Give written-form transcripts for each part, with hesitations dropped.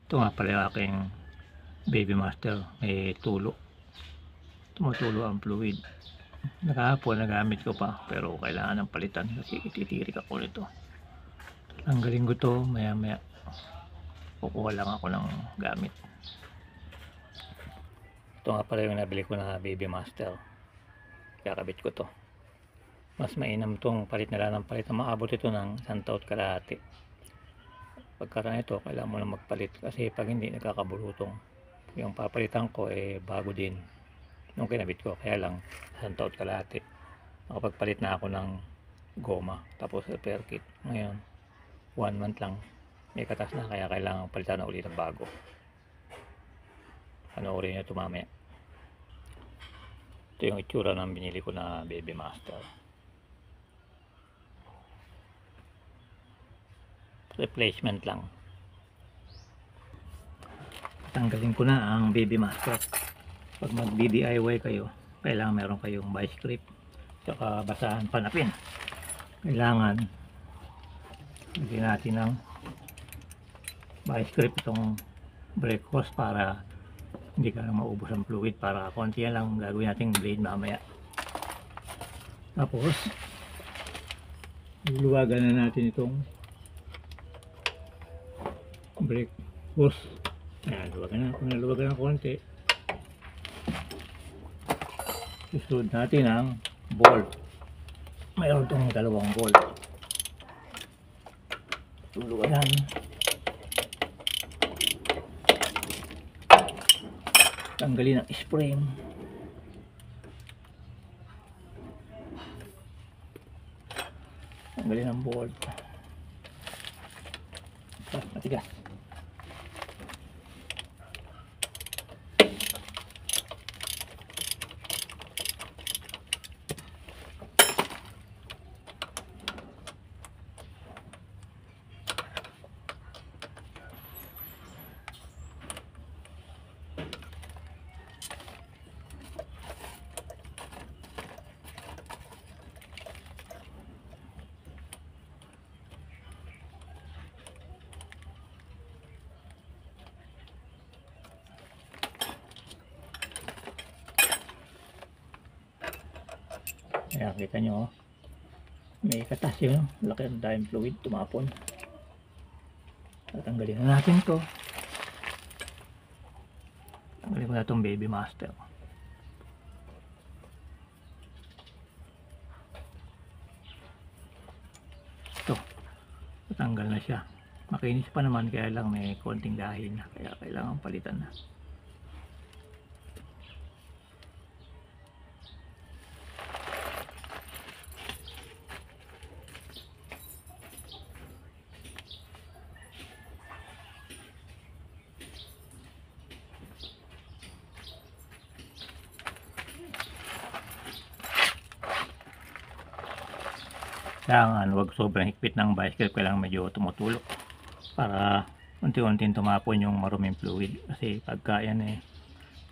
Ito nga pala yung aking Baby Master, may tulo, tumutulo ang fluid. Nakahapon nagamit ko pa pero kailangan ng palitan kasi ititirik ako nito. Tanggalin ko to maya maya, kukuha lang ako ng gamit. Ito nga pala yung nabili ko na Baby Master, kakabit ko to. Mas mainam tong palit na lang ng palit, maabot ito ng 1 taon kalahati. Pagkaraan ito kailangan mo na magpalit kasi pag hindi nagkakabulutong. Yung papalitan ko bago din nung kinabit ko, kaya lang 1 taon kalahati. Nakapagpalit na ako ng goma tapos repair kit. Ngayon 1 month lang may katas na, kaya kailangan palitan na ulit ng bago. Panoorin nyo ito mamaya. Ito yung itsura ng binili ko na Baby Master. Replacement lang. Tanggalin ko na ang Baby Master. Pag mag DIY kayo, kailangan meron kayong vice grip tsaka basahan panapin. Kailangan lagyan natin ng vice grip itong brake hose para hindi ka lang maubos ang fluid. Para konti lang gagawin nating blade mamaya. Tapos luluwagan na natin itong brake hose. Ayan, luwagan na konti. Susunod natin ang bolt. Mayroon itong 2 bolt. Luluwagan. Tanggalin ang spring. Tanggalin ang bolt. Matigas. Ayan, kita nyo, may katas yun, laki ng dime fluid tumapon. Tatanggalin na natin to. Tanggalin ko na itong Baby Master. Ito, tatanggal na siya. Makinis pa naman, kaya lang may konting dahil na, kaya kailangan palitan na. Kailangan wag sobrang higpit ng vice grip, kailangan medyo tumutulo para unti-unting tumapon yung maruming fluid. Kasi pagka yan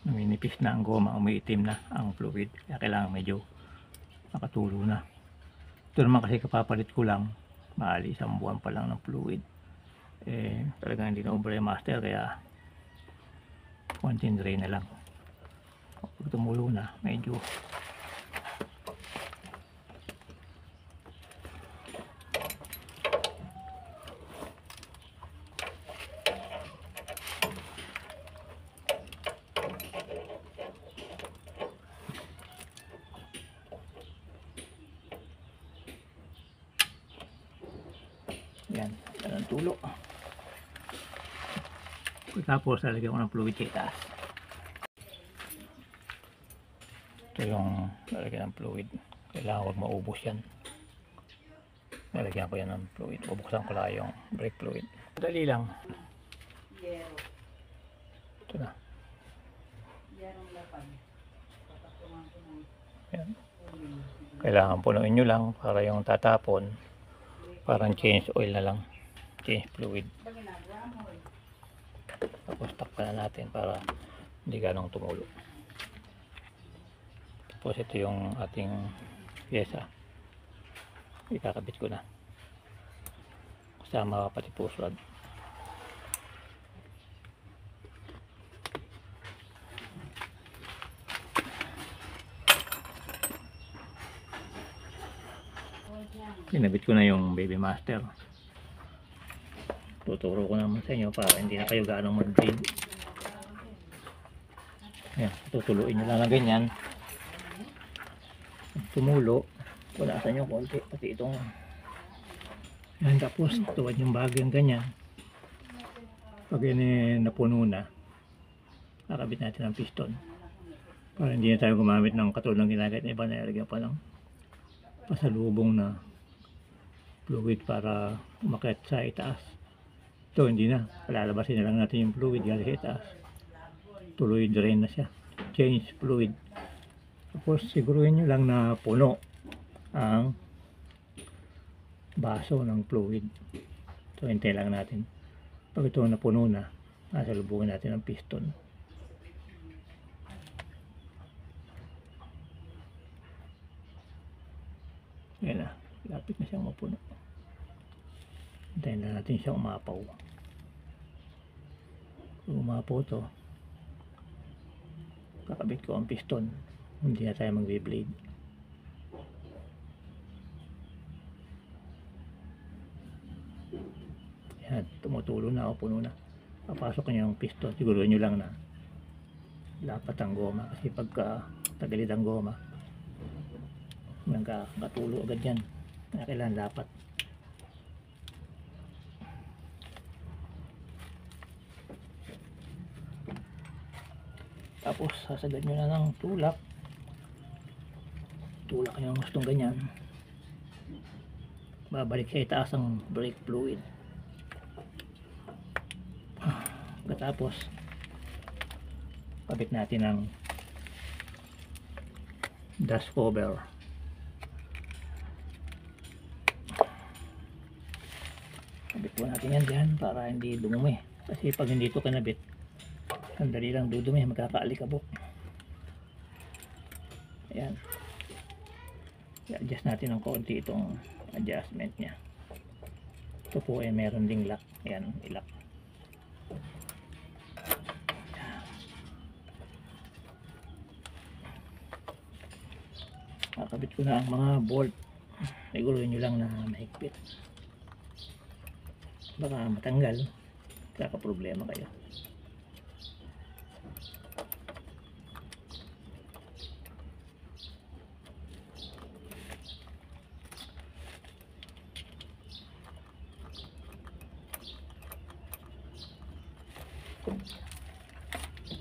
naminipis na ang goma, umiitim na ang fluid, kaya kailangan medyo nakatulo na. Ito naman kasi kapapalit ko lang, maali 1 buwan pa lang ng fluid, talagang hindi na over master, kaya konting drain na lang. Pag tumulo na, medyo yan, yan ang tulo. Tapos lalagyan ko ng fluid sa itaas. Ito yung lalagyan ng fluid, kailangan huwag maubos yan. Lalagyan ko yan ng fluid, bubuksan ko lang yung brake fluid. Dali lang. Ito na. Yan. Kailangan punuin nyo lang para yung tatapon parang change oil na lang, change fluid. Tapos takpan na natin para hindi ganong tumulo. Tapos ito yung ating pyesa, ikakabit ko na kasama pati push rod. Kinabit ko na yung baby master. Tuturo ko naman sa inyo para hindi na kayo gaano mag-bleed. Ayan, tutuluin nyo lang na ganyan. Tumulo, punasan nyo konti, pati itong yan, tapos tuwad yung bagyang ganyan. Pag yan napuno na, nakabit natin ang piston para hindi na tayo gumamit ng katulad ng ginagamit na iba na ilagyan pa ng pasalubong na fluid para umakyat sa itaas. Ito hindi na, palalabasin na lang natin yung fluid galing sa itaas. Tuloy drain na siya, change fluid. Tapos siguruhin nyo lang na puno ang baso ng fluid. So hintayin lang natin. Pag ito napuno na, nasalubungin natin ang piston. Yan na, lapit na siyang mapuno. Hintayin lang natin siyang umapaw. Kung umapaw to, kakabit ko ang piston. Hindi na tayo magbe-blade. Yan, tumutulo na o puno na. Papasok nyo yung piston. Siguruhin nyo lang na lapat ang goma. Kasi pagka tagalid ang goma, magkakatulo agad yan. Kailangan lapat. Tapos sasagad nyo na ng tulak. Tulak nyo ang gustong ganyan. Babalik sa itaas ang brake fluid. Tapos kabit natin ang dust cover. Kabit po natin yan dyan para hindi dumumi. Kasi pag hindi ito kinabit, sandali lang dudumi, magkakaalikabok. Ayan. I-adjust natin ng konti itong adjustment nya. Ito po ay meron ding lock. Ayan, i-lock. Nakabit ko na ang mga bolt. Siguruhin nyo lang na mahigpit. Baka matanggal, kaka-problema kayo.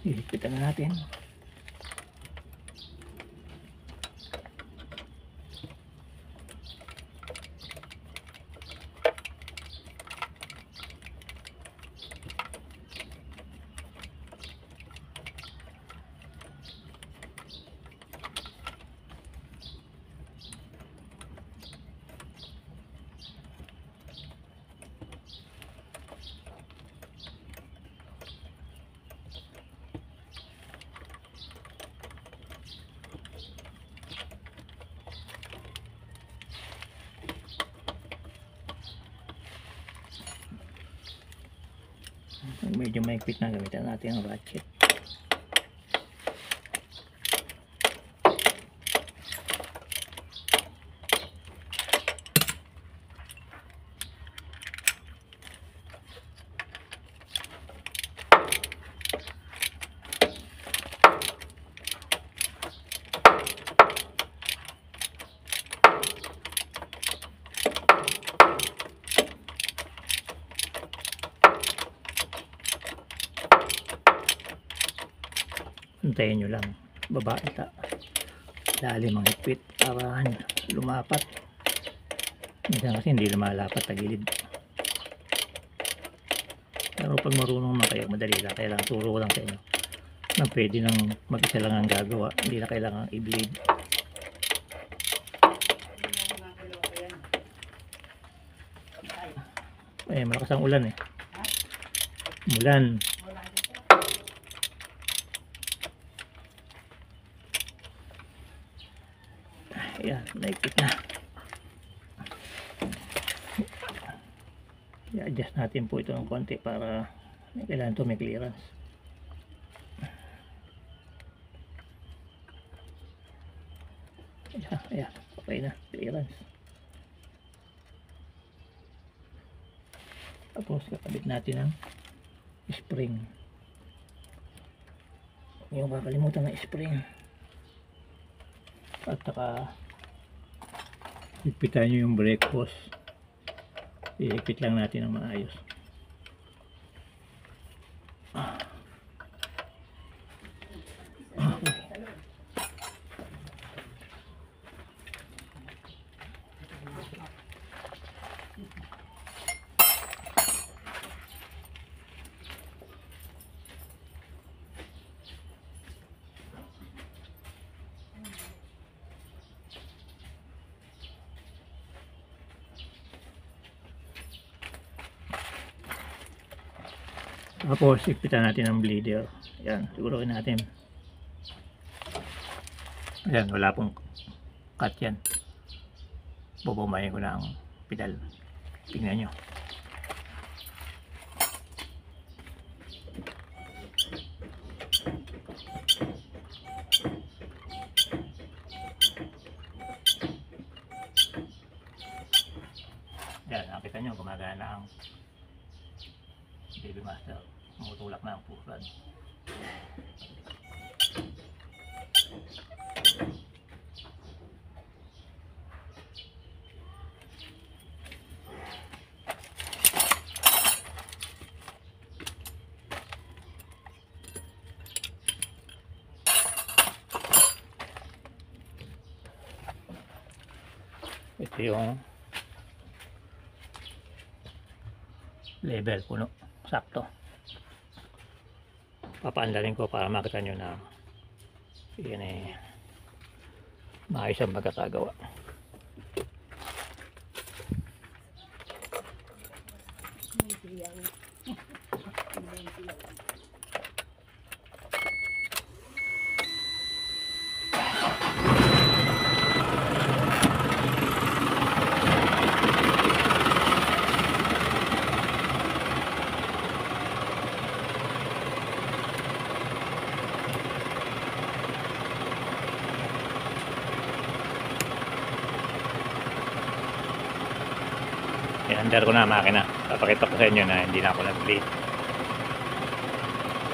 Hihigpitan na natin. Medyo mahigpit na, gamitan natin ang ratchet. Hintayin nyo lang, baba ita lalim ang higpit para lumapat. Minsan kasi hindi lumalapat sa gilid, pero pag marunong naman kayo, madali lang. Kailangan turo ko lang sa inyo na pwede nang mag-isa lang ang gagawa, hindi na kailangan i-bleed. Malakas ang ulan ulan. Ayan, naikit na. I-adjust natin po ito ng konti para kailangan ito may clearance. Ayan, okay na, clearance. Tapos kakabit natin ang spring. Yung kakalimutan ng spring. At saka higpitan nyo yung brake hose. Ihigpit lang natin ng maayos. Tapos higpitan natin ang bleeder. Yan, siguruhin natin. Ayan, wala pong cut yan. Bubumayin ko na ang pedal. Tingnan nyo. Yan, nakita nyo, gumagana ang Baby Master. Tumutulak na ang pusan. Ito yung level, puno, sakto. Papaandalin ko para makita nyo na yan eh maayos ang pagkakagawa. I-under ko na ang makina. Papakita ko sa inyo na hindi na ako nag-bleed.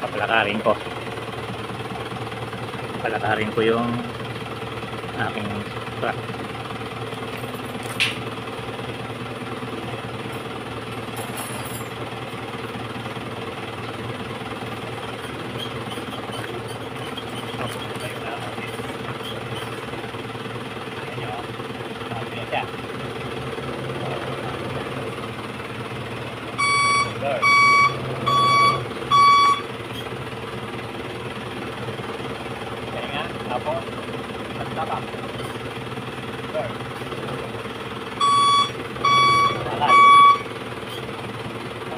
Papalakarin ko. Palakarin ko yung aking truck. Tapos, pagtapang. Lalat.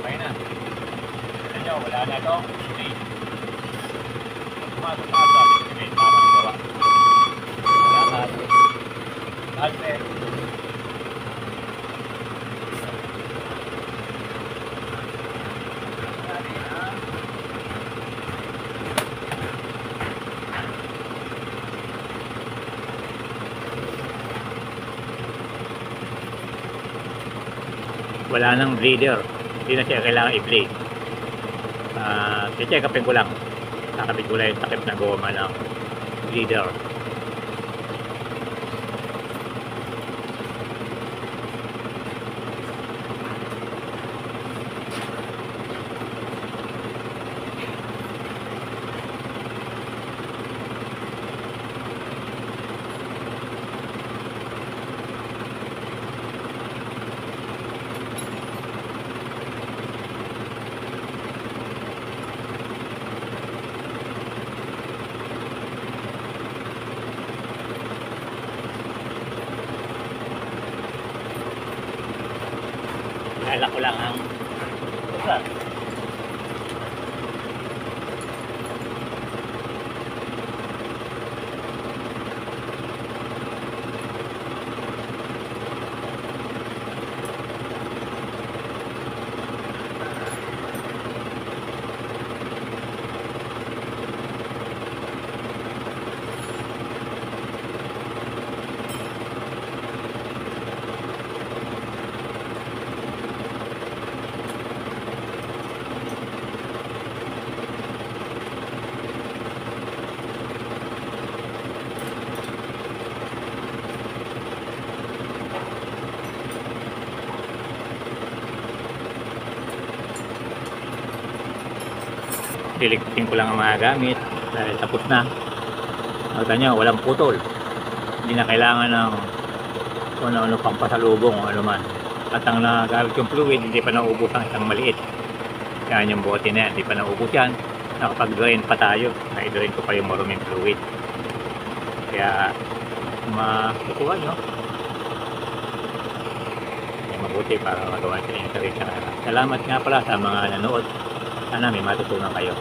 Okay na. Tignan nyo, wala na ito. Pumasok na ito. Activate para magawa. Lahat. Lahat. Wala nang bleeder, hindi na siya kailangan i-blade. I-check upin ko lang, nakabit ko lang yung takip na goma ng bleeder. Kala ko lang ang ulan. Liligpitin ko lang ang mga gamit dahil tapos na. Nakita nyo, walang putol. Hindi na kailangan ng kung ano pang pasalubong o ano man. At ang nagamit yung fluid, hindi pa naubos ang isang maliit. Yan yung bote na yan, hindi pa naubos yan. Nakapag-drain pa tayo. Na-drain ko pa yung maruming fluid. Kaya matutuwa nyo. Mabuti para magawa sa inyo. Salamat nga pala sa mga nanood. Sana may matutunan kayo.